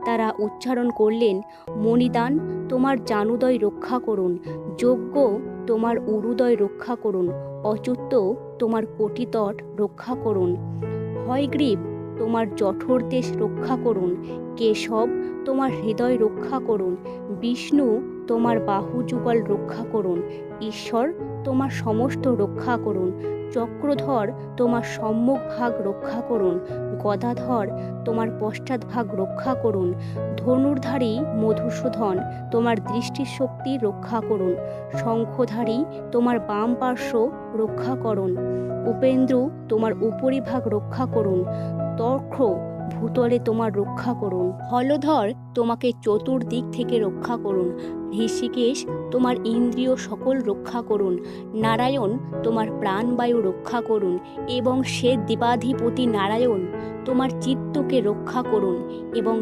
তারা উচ্চারণ করলেন, মণিদান তোমার জানুদয় রক্ষা করুন, যজ্ঞ তোমার উরুদয় রক্ষা করুন, অচ্যুত তোমার কোটিতট রক্ষা করুন, হয়গ্রীব তোমার জঠর দেশ রক্ষা করুন, কেশব তোমার হৃদয় রক্ষা করুন, বিষ্ণু তোমার বাহু যুগল রক্ষা করুন, ঈশ্বর তোমার সমস্ত রক্ষা করুন, চক্রধর তোমার সম্মুখ ভাগ রক্ষা করুন, গদাধর তোমার পশ্চাৎভাগ রক্ষা করুন, ধনুর্ধারী মধুসূদন তোমার দৃষ্টিশক্তি রক্ষা করুন, শঙ্খধারী তোমার বাম পার্শ্ব রক্ষা করুন, উপেন্দ্র তোমার উপরিভাগ রক্ষা করুন, তর্ক ভূতলে তোমার রক্ষা করুন, হলধর তোমাকে চতুর্দিক থেকে রক্ষা করুন, ঋষিকেশ তোমার ইন্দ্রিয় সকল রক্ষা করুন, নারায়ণ তোমার প্রাণবায়ু রক্ষা করুন, এবং সে দেবাধিপতি নারায়ণ তোমার চিত্তকে রক্ষা করুন, এবং